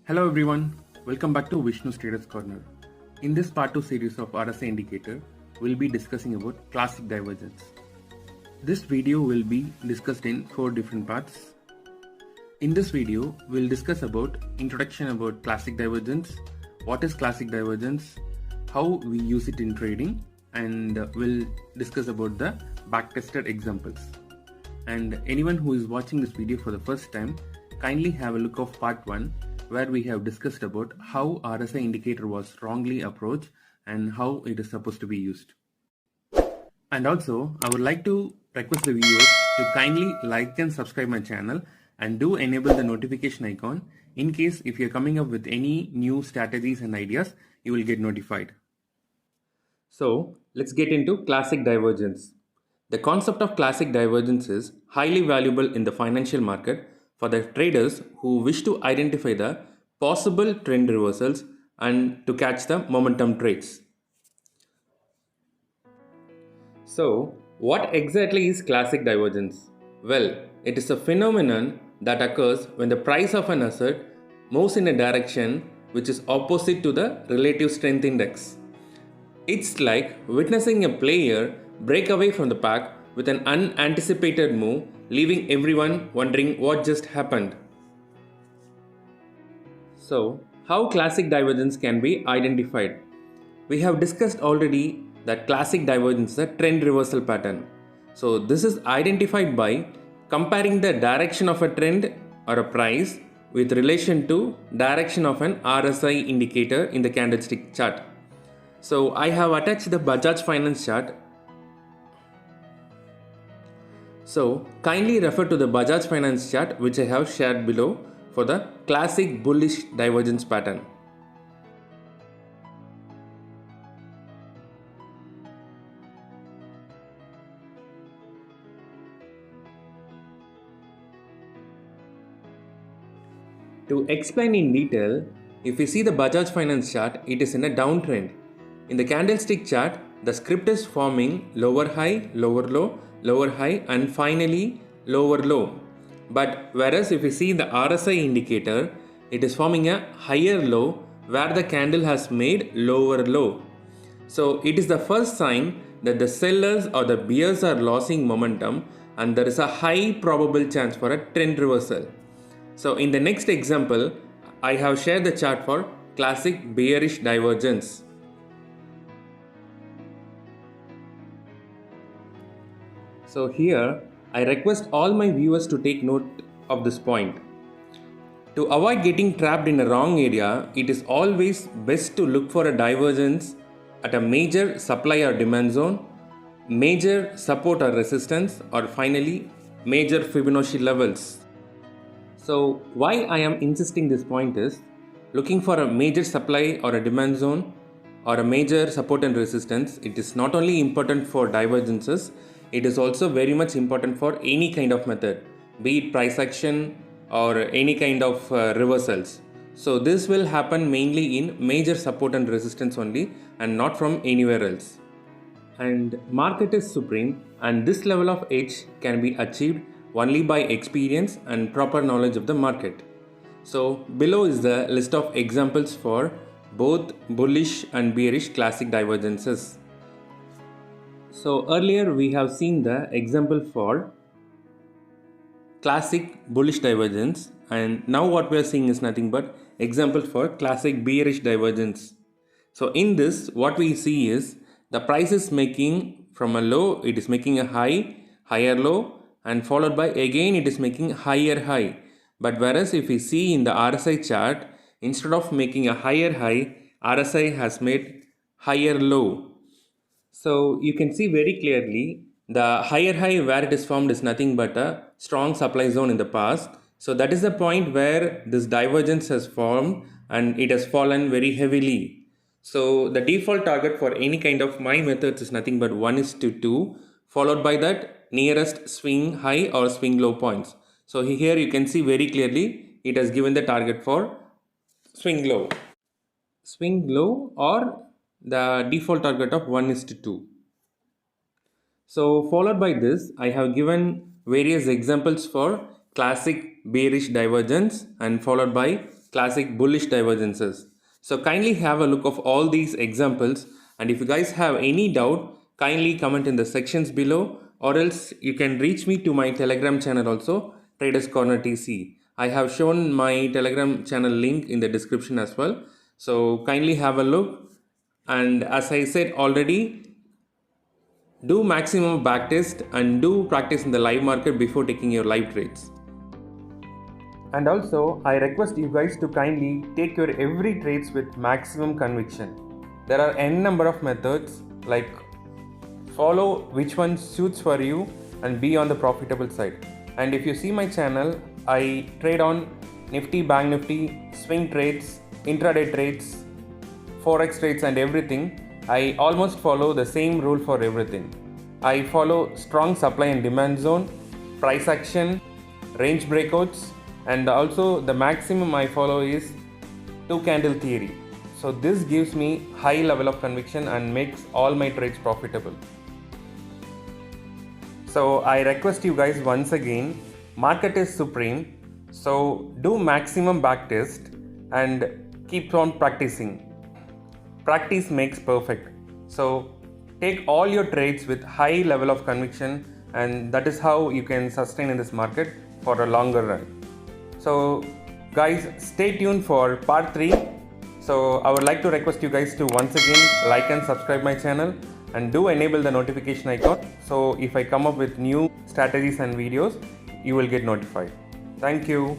Hello everyone, welcome back to Vishnu's Traders Corner. In this part 2 series of RSI Indicator, we'll be discussing about classic divergence. This video will be discussed in 4 different parts. In this video, we'll discuss about introduction about classic divergence, what is classic divergence, how we use it in trading, and we'll discuss about the backtested examples. And anyone who is watching this video for the first time, kindly have a look of part 1 where we have discussed about how RSI indicator was wrongly approached and how it is supposed to be used. And also, I would like to request the viewers to kindly like and subscribe my channel and do enable the notification icon in case if you're coming up with any new strategies and ideas, you will get notified. So, let's get into classic divergence. The concept of classic divergence is highly valuable in the financial market for the traders who wish to identify the possible trend reversals and to catch the momentum trades. So, what exactly is classic divergence? Well, it is a phenomenon that occurs when the price of an asset moves in a direction which is opposite to the relative strength index. It's like witnessing a player break away from the pack with an unanticipated move, leaving everyone wondering what just happened. So, how classic divergence can be identified? We have discussed already that classic divergence is a trend reversal pattern. So, this is identified by comparing the direction of a trend or a price with relation to direction of an RSI indicator in the candlestick chart. So, I have attached the Bajaj Finance chart. So, kindly refer to the Bajaj Finance chart which I have shared below for the classic bullish divergence pattern. To explain in detail, if we see the Bajaj Finance chart, it is in a downtrend. In the candlestick chart, the script is forming lower high, lower high and finally lower low. But whereas if we see the RSI indicator, it is forming a higher low where the candle has made lower low. So it is the first sign that the sellers or the bears are losing momentum and there is a high probable chance for a trend reversal. So in the next example, I have shared the chart for classic bearish divergence. So here, I request all my viewers to take note of this point. To avoid getting trapped in a wrong area, it is always best to look for a divergence at a major supply or demand zone, major support or resistance, or finally major Fibonacci levels. So why I am insisting this point is, looking for a major supply or a demand zone or a major support and resistance, it is not only important for divergences, it is also very much important for any kind of method, be it price action or any kind of reversals. So this will happen mainly in major support and resistance only and not from anywhere else. And market is supreme and this level of edge can be achieved only by experience and proper knowledge of the market. So below is the list of examples for both bullish and bearish classic divergences. So earlier we have seen the example for classic bullish divergence and now what we are seeing is nothing but example for classic bearish divergence. So in this what we see is the price is making from a low, it is making a high, higher low and followed by again it is making higher high. But whereas if we see in the RSI chart, instead of making a higher high, RSI has made higher low. So you can see very clearly the higher high where it is formed is nothing but a strong supply zone in the past. So that is the point where this divergence has formed and it has fallen very heavily. So the default target for any kind of my methods is nothing but 1:2 followed by that nearest swing high or swing low points. So here you can see very clearly it has given the target for swing low. Swing low or the default target of 1:2. So followed by this, I have given various examples for classic bearish divergence and followed by classic bullish divergences. So kindly have a look of all these examples, and if you guys have any doubt, kindly comment in the sections below, or else you can reach me to my Telegram channel also, Traders Corner TC. I have shown my Telegram channel link in the description as well. So kindly have a look, and as I said already, do maximum backtest and do practice in the live market before taking your live trades. And also, I request you guys to kindly take your every trades with maximum conviction. There are n number of methods, like follow which one suits for you and be on the profitable side. And if you see my channel, I trade on Nifty, Banknifty, swing trades, intraday trades, forex trades and everything. I almost follow the same rule for everything. I follow strong supply and demand zone, price action, range breakouts, and also the maximum I follow is 2 candle theory. So this gives me high level of conviction and makes all my trades profitable. So I request you guys once again, market is supreme, so do maximum backtest and keep on practicing. Practice makes perfect. So take all your trades with high level of conviction, and that is how you can sustain in this market for a longer run. So guys, stay tuned for part 3. So I would like to request you guys to once again like and subscribe my channel, and do enable the notification icon, so if I come up with new strategies and videos, you will get notified. Thank you.